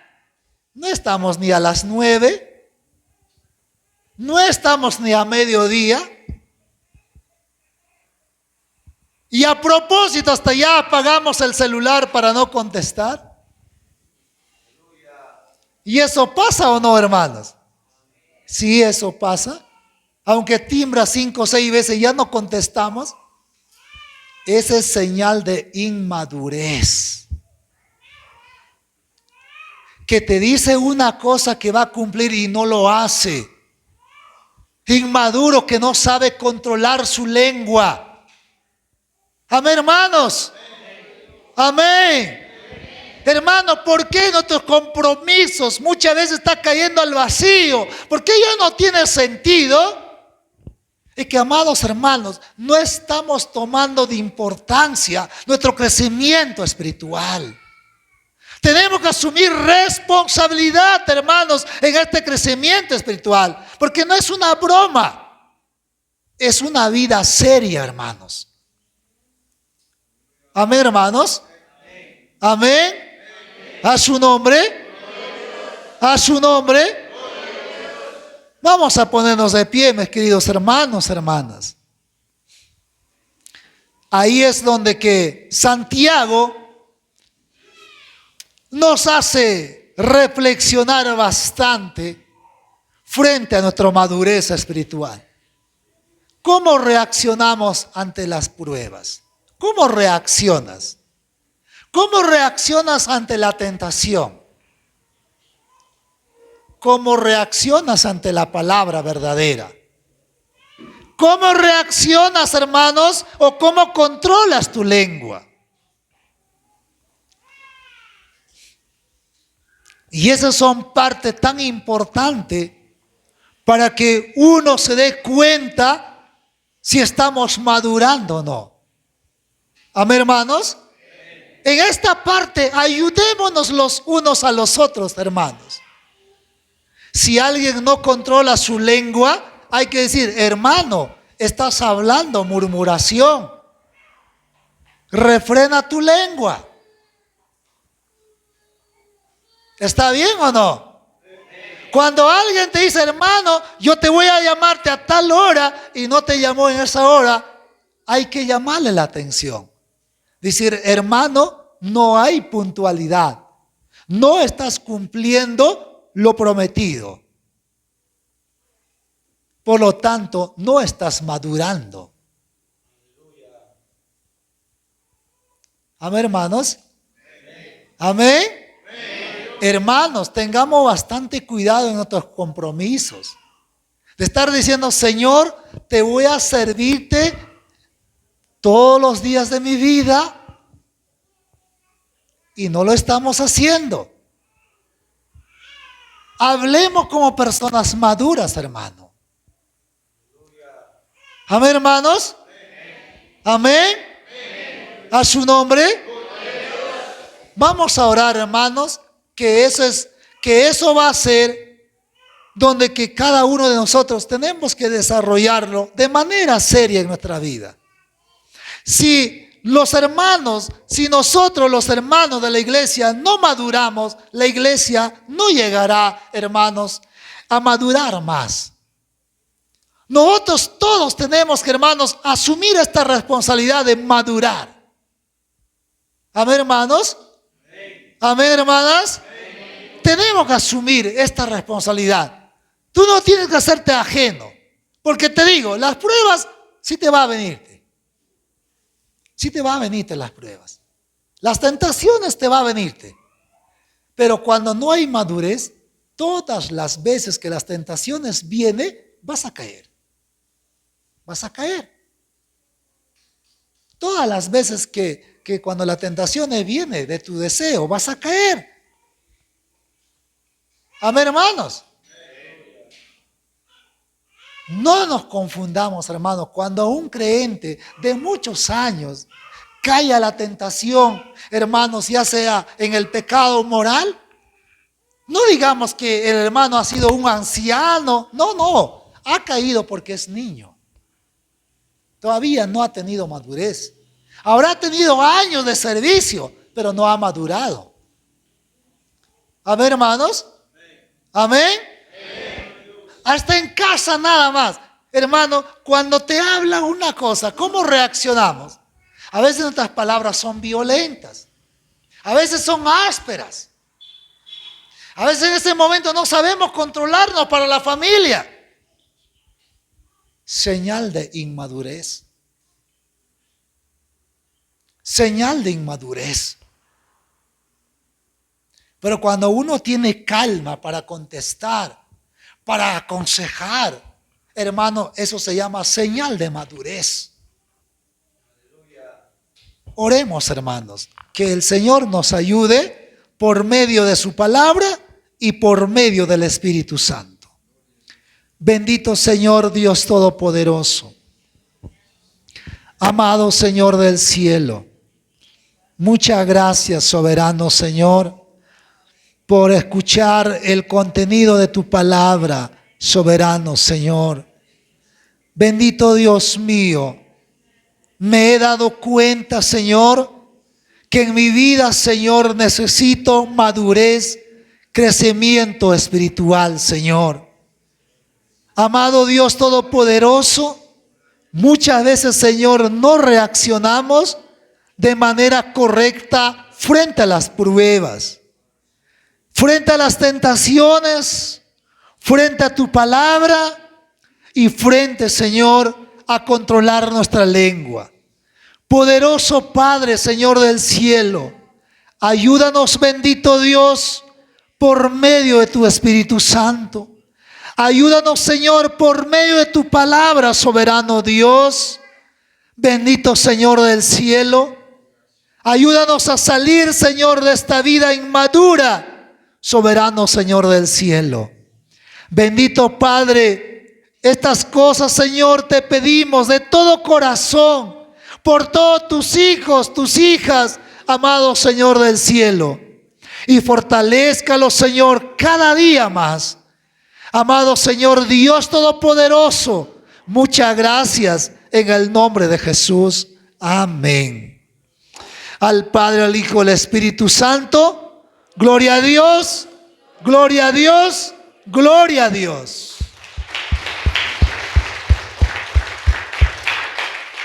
No estamos ni a las 9, no estamos ni a mediodía. Y a propósito, hasta ya apagamos el celular para no contestar. ¿Y eso pasa o no, hermanos? Sí, eso pasa. Aunque timbra 5 o 6 veces, ya no contestamos. Esa es señal de inmadurez. Que te dice una cosa que va a cumplir y no lo hace. Inmaduro que no sabe controlar su lengua. Amén, hermanos. Amén. Hermano, ¿por qué nuestros compromisos muchas veces están cayendo al vacío? ¿Por qué ya no tiene sentido? Es que, amados hermanos, no estamos tomando de importancia nuestro crecimiento espiritual. Tenemos que asumir responsabilidad, hermanos, en este crecimiento espiritual, porque no es una broma, es una vida seria, hermanos. Amén, hermanos. Amén. A su nombre. A su nombre. Vamos a ponernos de pie, mis queridos hermanos, hermanas. Ahí es donde que Santiago nos hace reflexionar bastante frente a nuestra madurez espiritual. ¿Cómo reaccionamos ante las pruebas? ¿Cómo reaccionas? ¿Cómo reaccionas ante la tentación? ¿Cómo reaccionas ante la palabra verdadera? ¿Cómo reaccionas, hermanos? ¿O cómo controlas tu lengua? Y esas son parte tan importante para que uno se dé cuenta si estamos madurando o no. Amén, hermanos. En esta parte, ayudémonos los unos a los otros, hermanos. Si alguien no controla su lengua, hay que decir, hermano, estás hablando murmuración. Refrena tu lengua. ¿Está bien o no? Cuando alguien te dice, hermano, yo te voy a llamarte a tal hora y no te llamó en esa hora, hay que llamarle la atención. Decir, hermano, no hay puntualidad. No estás cumpliendo lo prometido. Por lo tanto, no estás madurando. Amén, hermanos. Amén. Hermanos, tengamos bastante cuidado en nuestros compromisos. De estar diciendo, Señor, te voy a servirte todos los días de mi vida. Y no lo estamos haciendo. Hablemos como personas maduras, hermano. Amén, hermanos. Amén. A su nombre. Vamos a orar, hermanos, que eso va a ser donde que cada uno de nosotros tenemos que desarrollarlo de manera seria en nuestra vida. Si nosotros los hermanos de la iglesia no maduramos, la iglesia no llegará, hermanos, a madurar más. Nosotros todos tenemos que, hermanos, asumir esta responsabilidad de madurar. Amén, hermanos. Amén, hermanas. Tenemos que asumir esta responsabilidad. Tú no tienes que hacerte ajeno, porque te digo, las pruebas sí te van a venirte. Sí te van a venirte las pruebas. Las tentaciones te van a venirte. Pero cuando no hay madurez, todas las veces que las tentaciones vienen, vas a caer. Vas a caer. Todas las veces que cuando la tentación viene de tu deseo, vas a caer. Amén, hermanos. No nos confundamos, hermanos, cuando un creyente de muchos años cae a la tentación, hermanos, ya sea en el pecado moral, no digamos que el hermano ha sido un anciano, no, ha caído porque es niño. Todavía no ha tenido madurez. Habrá tenido años de servicio, pero no ha madurado. Amén, hermanos. Amén. Hasta en casa nada más. Hermano, cuando te hablan una cosa, ¿cómo reaccionamos? A veces nuestras palabras son violentas. A veces son ásperas. A veces en ese momento no sabemos controlarnos para la familia. Señal de inmadurez. Señal de inmadurez. Pero cuando uno tiene calma para contestar, para aconsejar, hermano, eso se llama señal de madurez. Oremos, hermanos, que el Señor nos ayude por medio de su palabra y por medio del Espíritu Santo. Bendito Señor Dios Todopoderoso, amado Señor del cielo, muchas gracias, soberano Señor, por escuchar el contenido de tu palabra, soberano Señor. Bendito Dios mío, me he dado cuenta, Señor, que en mi vida, Señor, necesito madurez, crecimiento espiritual, Señor. Amado Dios Todopoderoso, muchas veces, Señor, no reaccionamos de manera correcta frente a las pruebas, frente a las tentaciones, frente a tu palabra y frente, Señor, a controlar nuestra lengua. Poderoso Padre, Señor del cielo, ayúdanos, bendito Dios, por medio de tu Espíritu Santo. Ayúdanos, Señor, por medio de tu palabra, soberano Dios. Bendito Señor del cielo, ayúdanos a salir, Señor, de esta vida inmadura, soberano Señor del cielo. Bendito Padre, estas cosas, Señor, te pedimos de todo corazón, por todos tus hijos, tus hijas, amado Señor del cielo. Y fortalézcalos, Señor, cada día más. Amado Señor Dios Todopoderoso, muchas gracias en el nombre de Jesús. Amén. Al Padre, al Hijo, al Espíritu Santo. Gloria a Dios, gloria a Dios, gloria a Dios.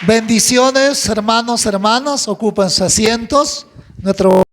Bendiciones, hermanos, hermanas. Ocupen sus asientos. Nuestro